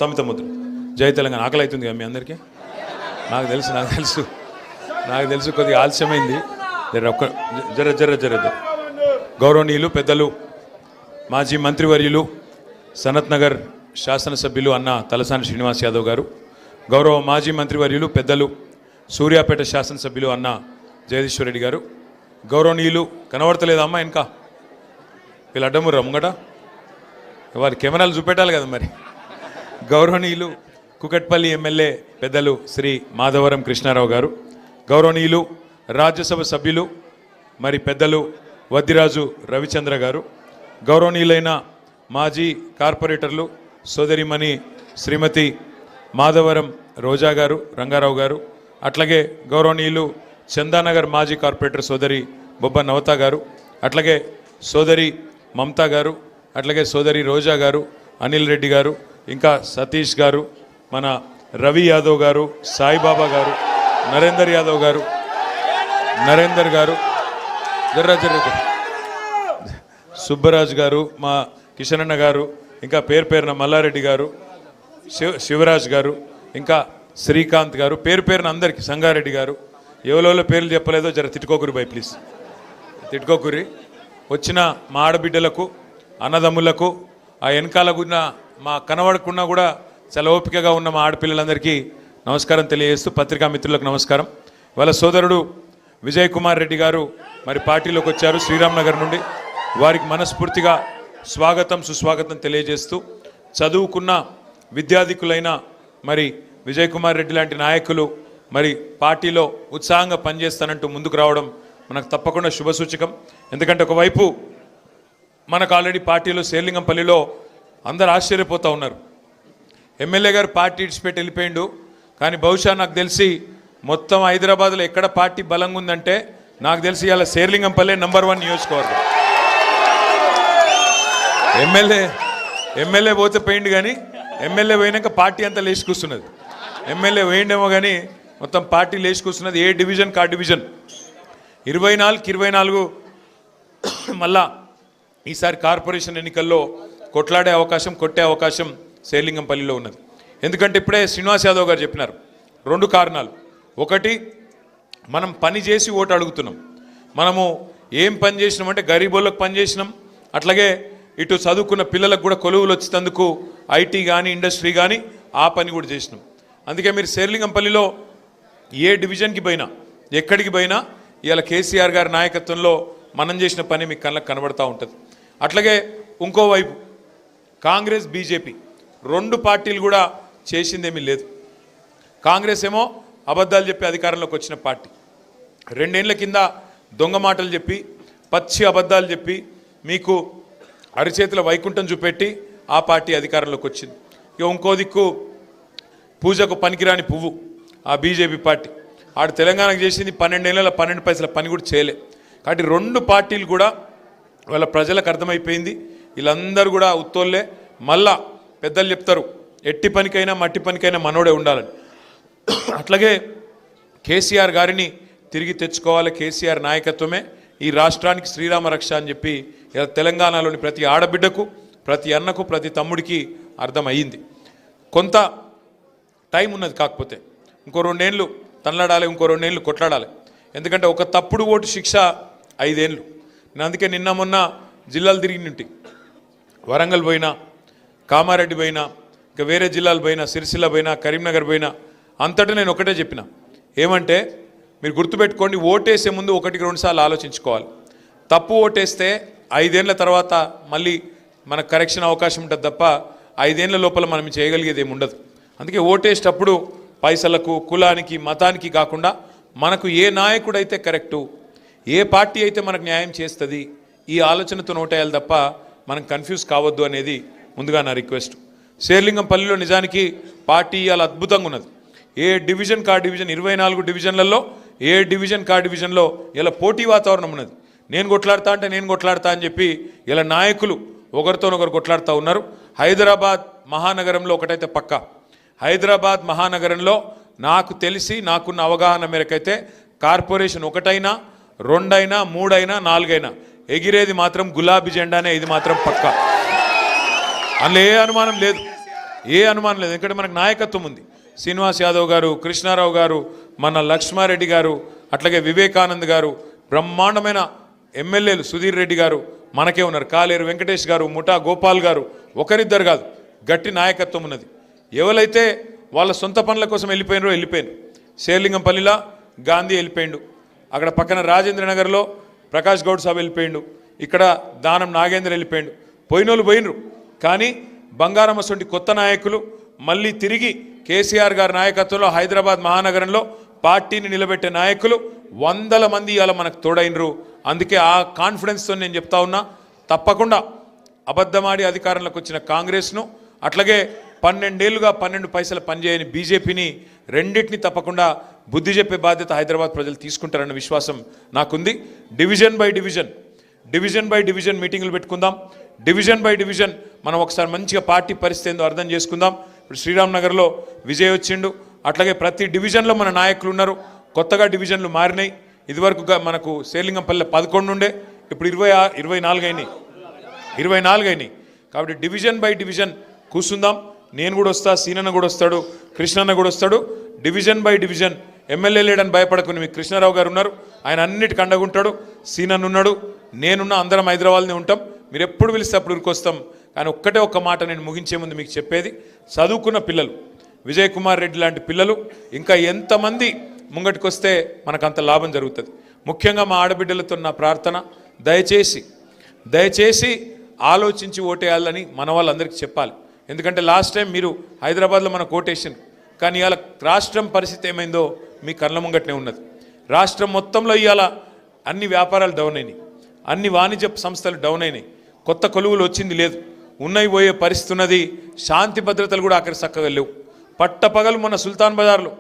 తమిత ముద్ర. జై తెలంగాణ. ఆకలి అవుతుంది కదా మీ అందరికీ? నాకు తెలుసు కొద్దిగా ఆలస్యమైంది. జర గౌరవనీయులు పెద్దలు మాజీ మంత్రివర్యులు సనత్ నగర్ శాసనసభ్యులు అన్న తలసాని శ్రీనివాస్ యాదవ్ గారు, గౌరవ మాజీ మంత్రివర్యులు పెద్దలు సూర్యాపేట శాసనసభ్యులు అన్న జగదీశ్వర్ రెడ్డి గారు, గౌరవనీయులు కనబడతలేదా అమ్మా ఇంకా వీళ్ళు అడ్డముర్రా ముంగట వారి కెమెరాలు చూపెట్టాలి కదా మరి. గౌరవనీయులు కుకట్పల్లి ఎమ్మెల్యే పెద్దలు శ్రీ మాధవరం కృష్ణారావు గారు, గౌరవనీయులు రాజ్యసభ సభ్యులు మరి పెద్దలు వద్దిరాజు రవిచంద్ర గారు, గౌరవనీయులైన మాజీ కార్పొరేటర్లు సోదరిమణి శ్రీమతి మాధవరం రోజా గారు, రంగారావు గారు, అట్లాగే గౌరవనీయులు చందానగర్ మాజీ కార్పొరేటర్ సోదరి బొబ్బ నవత గారు, అట్లాగే సోదరి మమతా గారు, అట్లాగే సోదరి రోజా గారు, అనిల్ రెడ్డి గారు, ఇంకా సతీష్ గారు, మన రవి యాదవ్ గారు, సాయిబాబా గారు, నరేందర్ యాదవ్ గారు, నరేందర్ గారు, సుబ్బరాజ్ గారు, మా కిషనన్న గారు, ఇంకా పేరున మల్లారెడ్డి గారు, శివరాజ్ గారు, ఇంకా శ్రీకాంత్ గారు, పేరున అందరికీ, సంగారెడ్డి గారు, ఎవరెవరో పేర్లు చెప్పలేదో జర తిట్టుకోకురి బై ప్లీజ్, తిట్టుకోకురి. వచ్చిన మా ఆడబిడ్డలకు అన్నదమ్ములకు ఆ వెనకాల ఉన్న మా కనబడకుండా కూడా చాలా ఓపికగా ఉన్న మా ఆడపిల్లలందరికీ నమస్కారం తెలియజేస్తూ పత్రికా మిత్రులకు నమస్కారం. వాళ్ళ సోదరుడు విజయ్ కుమార్ రెడ్డి గారు మరి పార్టీలోకి వచ్చారు శ్రీరామ్ నగర్ నుండి. వారికి మనస్ఫూర్తిగా స్వాగతం సుస్వాగతం తెలియజేస్తూ చదువుకున్న విద్యాధికులైన మరి విజయ్ కుమార్ రెడ్డి లాంటి నాయకులు మరి పార్టీలో ఉత్సాహంగా పనిచేస్తానంటూ ముందుకు రావడం మనకు తప్పకుండా శుభసూచకం. ఎందుకంటే ఒకవైపు మనకు ఆల్రెడీ పార్టీలో శేర్లింగంపల్లిలో అందరు ఆశ్చర్యపోతూ ఉన్నారు. ఎమ్మెల్యే గారు పార్టీ ఇడిచిపెట్టి వెళ్ళిపోయిండు, కానీ బహుశా నాకు తెలిసి మొత్తం హైదరాబాద్లో ఎక్కడ పార్టీ బలంగా ఉందంటే నాకు తెలిసి ఇలా శేర్లింగంపల్లి నంబర్ 1 నియోజకవర్గం. ఎమ్మెల్యే పోతే పోయిండు, కానీ ఎమ్మెల్యే పోయినాక పార్టీ అంతా లేచి కూర్చున్నది. ఎమ్మెల్యే పోయిండేమో కానీ మొత్తం పార్టీ లేచి కూర్చున్నది. ఏ డివిజన్ కా డివిజన్ 24 మళ్ళా ఈసారి కార్పొరేషన్ ఎన్నికల్లో కొట్లాడే అవకాశం, కొట్టే అవకాశం శేర్లింగంపల్లిలో ఉన్నది. ఎందుకంటే ఇప్పుడే శ్రీనివాస్ యాదవ్ గారు చెప్పినారు 2 కారణాలు. ఒకటి, మనం పని చేసి ఓటు అడుగుతున్నాం. మనము ఏం పని చేసినామంటే గరీబోళ్ళకు పని చేసినాం, అట్లాగే ఇటు చదువుకున్న పిల్లలకు కూడా కొలువులు వచ్చేందుకు ఐటీ కానీ ఇండస్ట్రీ కానీ ఆ పని కూడా చేసినాం. అందుకే మీరు శేర్లింగంపల్లిలో ఏ డివిజన్కి పోయినా ఎక్కడికి పోయినా ఇవాళ కేసీఆర్ గారి నాయకత్వంలో మనం చేసిన పని మీకు కళ్ళకు కనబడతా ఉంటుంది. అట్లాగే ఇంకోవైపు కాంగ్రెస్ బీజేపీ 2 పార్టీలు కూడా చేసిందేమీ లేదు. కాంగ్రెస్ ఏమో అబద్ధాలు చెప్పి అధికారంలోకి వచ్చిన పార్టీ, 2 ఏళ్ల కింద దొంగ మాటలు చెప్పి పచ్చి అబద్ధాలు చెప్పి మీకు అరిచేతుల వైకుంఠం చూపెట్టి ఆ పార్టీ అధికారంలోకి వచ్చింది. ఇక ఇంకో దిక్కు పూజకు పనికిరాని పువ్వు ఆ బీజేపీ పార్టీ, ఆడు తెలంగాణకు చేసింది 12 ఏళ్ళ 12 పైసల పని కూడా చేయలే. కాబట్టి 2 పార్టీలు కూడా వాళ్ళ ప్రజలకు అర్థమైపోయింది వీళ్ళందరూ కూడా ఉత్తోళ్ళే. మళ్ళా పెద్దలు చెప్తారు ఎట్టి పనికైనా మట్టి పనికైనా మనోడే ఉండాలని. అట్లాగే కేసీఆర్ గారిని తిరిగి తెచ్చుకోవాలి, కేసీఆర్ నాయకత్వమే ఈ రాష్ట్రానికి శ్రీరామ రక్ష అని చెప్పి ఇలా తెలంగాణలోని ప్రతి ఆడబిడ్డకు, ప్రతి అన్నకు, ప్రతి తమ్ముడికి అర్థమయ్యింది. కొంత టైం ఉన్నది, కాకపోతే ఇంకో 2 ఏళ్ళు తనలాడాలి, ఇంకో 2 ఏళ్ళు కొట్లాడాలి. ఎందుకంటే ఒక తప్పుడు ఓటు శిక్ష 5 ఏళ్ళు. నేను అందుకే నిన్న మొన్న జిల్లాలు తిరిగినట్టు వరంగల్ పోయినా, కామారెడ్డి పోయినా, ఇంకా వేరే జిల్లాలు పోయినా, సిరిసిల్ల పోయినా, కరీంనగర్ పోయినా, అంతటా నేను ఒకటే చెప్పిన, ఏమంటే మీరు గుర్తుపెట్టుకోండి, ఓటేసే ముందు 1-2 సార్లు ఆలోచించుకోవాలి. తప్పు ఓటేస్తే 5 ఏళ్ల తర్వాత మళ్ళీ మనకు కరెక్షన్ అవకాశం ఉంటుంది తప్ప 5 ఏళ్ల లోపల మనం చేయగలిగేది ఏమి ఉండదు. అందుకే ఓటేసేటప్పుడు పైసలకు, కులానికి, మతానికి కాకుండా మనకు ఏ నాయకుడైతే కరెక్టు, ఏ పార్టీ అయితే మనకు న్యాయం చేస్తుంది, ఈ ఆలోచనతో ఓటేయాలి తప్ప మనం కన్ఫ్యూజ్ కావద్దు అనేది ముందుగా నా రిక్వెస్ట్. శేర్లింగంపల్లిలో నిజానికి పార్టీ ఇవాళ అద్భుతంగా ఉన్నది. ఏ డివిజన్ కా డివిజన్ 24 డివిజన్లలో ఏ డివిజన్ కా డివిజన్లో ఇలా పోటీ వాతావరణం ఉన్నది. నేను కొట్లాడతా అంటే నేను కొట్లాడతా అని చెప్పి ఇలా నాయకులు ఒకరితోనొకరు కొట్లాడుతూ ఉన్నారు. హైదరాబాద్ మహానగరంలో ఒకటైతే పక్కా, హైదరాబాద్ మహానగరంలో నాకు తెలిసి నాకున్న అవగాహన మేరకైతే కార్పొరేషన్ 1 అయినా 2 అయినా 3 అయినా 4 అయినా ఎగిరేది మాత్రం గులాబీ జెండానే, ఇది మాత్రం పక్కా, అందులో ఏ అనుమానం లేదు. ఏ అనుమానం లేదు, ఎందుకంటే మనకు నాయకత్వం ఉంది. శ్రీనివాస్ యాదవ్ గారు, కృష్ణారావు గారు, మన లక్ష్మారెడ్డి గారు, అట్లాగే వివేకానంద్ గారు, బ్రహ్మాండమైన ఎమ్మెల్యేలు సుధీర్ రెడ్డి గారు మనకే ఉన్నారు. కాలేరు వెంకటేష్ గారు, ముఠా గోపాల్ గారు, ఒకరిద్దరు కాదు, గట్టి నాయకత్వం ఉన్నది. ఎవరైతే వాళ్ళ సొంత పనుల కోసం వెళ్ళిపోయినారో వెళ్ళిపోయారు. శేర్లింగంపల్లిలో గాంధీ వెళ్ళిపోయిండు, అక్కడ పక్కన రాజేంద్ర నగర్లో ప్రకాష్ గౌడ్ సాబ్ వెళ్ళిపోయిండు, ఇక్కడ దానం నాగేంద్ర వెళ్ళిపోయిండు. పోయినోళ్ళు పోయినరు, కానీ బంగారం అసొంటి కొత్త నాయకులు మళ్ళీ తిరిగి కేసీఆర్ గారి నాయకత్వంలో హైదరాబాద్ మహానగరంలో పార్టీని నిలబెట్టే నాయకులు వందల మంది ఇవాళ మనకు తోడైనరు. అందుకే ఆ కాన్ఫిడెన్స్తో నేను చెప్తా ఉన్నా, తప్పకుండా అబద్ధమాడి అధికారంలోకి వచ్చిన కాంగ్రెస్ను, అట్లాగే 12 ఏళ్లుగా 12 పైసలు పనిచేయని బీజేపీని, రెండింటిని తప్పకుండా బుద్ధి చెప్పే బాధ్యత హైదరాబాద్ ప్రజలు తీసుకుంటారన్న విశ్వాసం నాకుంది. డివిజన్ బై డివిజన్ మీటింగులు పెట్టుకుందాం. డివిజన్ బై డివిజన్ మనం ఒకసారి మంచిగా పార్టీ పరిస్థితి ఏందో అర్థం చేసుకుందాం. ఇప్పుడు శ్రీరామ్ నగర్లో విజయ్ వచ్చిండు, అట్లాగే ప్రతి డివిజన్లో మన నాయకులు ఉన్నారు. కొత్తగా డివిజన్లు మారినాయి. ఇదివరకు మనకు శేర్లింగంపల్లి 11 ఉండే, ఇప్పుడు 24 అయినాయి. కాబట్టి డివిజన్ బై డివిజన్ కూర్చుందాం. నేను కూడా వస్తా, సీనన్న కూడా వస్తాడు, కృష్ణన్న కూడా వస్తాడు. డివిజన్ బై డివిజన్ ఎమ్మెల్యే లేడని భయపడకుని, మీకు కృష్ణారావు గారు ఉన్నారు, ఆయన అన్నిటికీ అండగుంటాడు. సీనన్న ఉన్నాడు, నేనున్నా, అందరం హైదరాబాద్నే ఉంటాం. మీరు ఎప్పుడు పిలిస్తే అప్పుడు ఉరికొస్తాం. కానీ ఒక్క మాట నేను ముగించే ముందు మీకు చెప్పేది, చదువుకున్న పిల్లలు, విజయ్ కుమార్ రెడ్డి లాంటి పిల్లలు ఇంకా ఎంతమంది ముంగటికి వస్తే మనకు అంత లాభం జరుగుతుంది. ముఖ్యంగా మా ఆడబిడ్డలతో నా ప్రార్థన, దయచేసి ఆలోచించి ఓటేయాలని మన వాళ్ళందరికీ చెప్పాలి. ఎందుకంటే లాస్ట్ టైం మీరు హైదరాబాద్లో మనకు ఓటేషన్, కానీ ఇవాళ రాష్ట్రం పరిస్థితి ఏమైందో మీ కళ్ళ ముంగట్నే ఉన్నది. రాష్ట్రం మొత్తంలో ఇవాళ అన్ని వ్యాపారాలు డౌన్ అయినాయి, అన్ని వాణిజ్య సంస్థలు డౌన్ అయినాయి, కొత్త కొలువులు వచ్చింది లేదు, ఉన్నాయి పోయే పరిస్థితి ఉన్నది. శాంతి భద్రతలు కూడా అక్కడ చక్కగా లేవు. పట్టపగలు మన సుల్తాన్ బజార్లో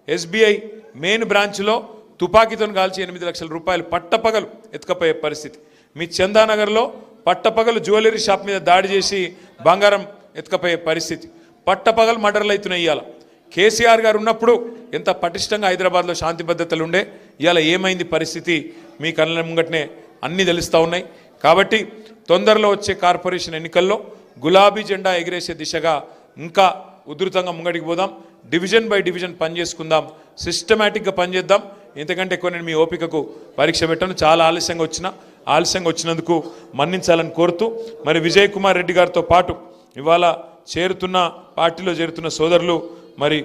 SBI మెయిన్ బ్రాంచ్లో తుపాకీతో కాల్చి 8 లక్షల రూపాయలు పట్టపగలు ఎత్తుకపోయే పరిస్థితి. మీ చందానగర్లో పట్టపగలు జ్యువెలరీ షాప్ మీద దాడి చేసి బంగారం ఎత్తుకపోయే పరిస్థితి. పట్టపగలు మర్డర్లు అవుతున్నాయి. ఇవాళ కేసీఆర్ గారు ఉన్నప్పుడు ఎంత పటిష్టంగా హైదరాబాద్లో శాంతి భద్రతలు ఉండే, ఇవాళ ఏమైంది పరిస్థితి మీ కళ్ళ ముంగట్నే అన్నీ తెలుస్తూ ఉన్నాయి. కాబట్టి తొందరలో వచ్చే కార్పొరేషన్ ఎన్నికల్లో గులాబీ జెండా ఎగిరేసే దిశగా ఇంకా ఉధృతంగా ముంగడికి పోదాం. డివిజన్ బై డివిజన్ పనిచేసుకుందాం, సిస్టమేటిక్గా పనిచేద్దాం. ఇంతకంటే ఎక్కువ నేను మీ ఓపికకు పరీక్ష పెట్టాను. చాలా ఆలస్యంగా వచ్చినందుకు మన్నించాలని కోరుతూ, మరి విజయ్ కుమార్ రెడ్డి గారితో పాటు ఇవాళ పార్టీలో చేరుతున్న సోదరులు మరి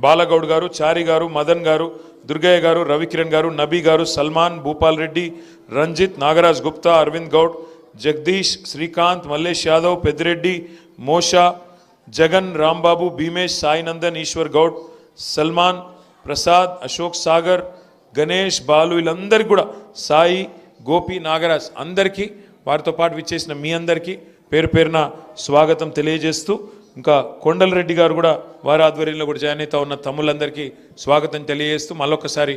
బాలగౌడ్ గారు, చారి గారు, మదన్ గారు, దుర్గయ్య గారు, రవికిరణ్ గారు, నబీ గారు, సల్మాన్, భూపాల్ రెడ్డి, రంజిత్, నాగరాజ్ గుప్తా, అరవింద్ గౌడ్, జగదీష్, శ్రీకాంత్, మల్లేష్ యాదవ్, పెద్దిరెడ్డి, మోషా, జగన్, రాంబాబు, భీమేష్, సాయినందన్, ఈశ్వర్ గౌడ్, సల్మాన్, ప్రసాద్, అశోక్ సాగర్, గణేష్, బాలు, వీళ్ళందరికీ కూడా, సాయి, గోపి, నాగరాజ్, అందరికీ, వారితో పాటు విచ్చేసిన మీ అందరికీ పేరు పేరున స్వాగతం తెలియజేస్తూ, ఇంకా కొండలరెడ్డి గారు కూడా వారి ఆధ్వర్యంలో కూడా జాయిన్ అవుతా ఉన్న తమ్ముళ్ళందరికీ స్వాగతం తెలియజేస్తూ మళ్ళొకసారి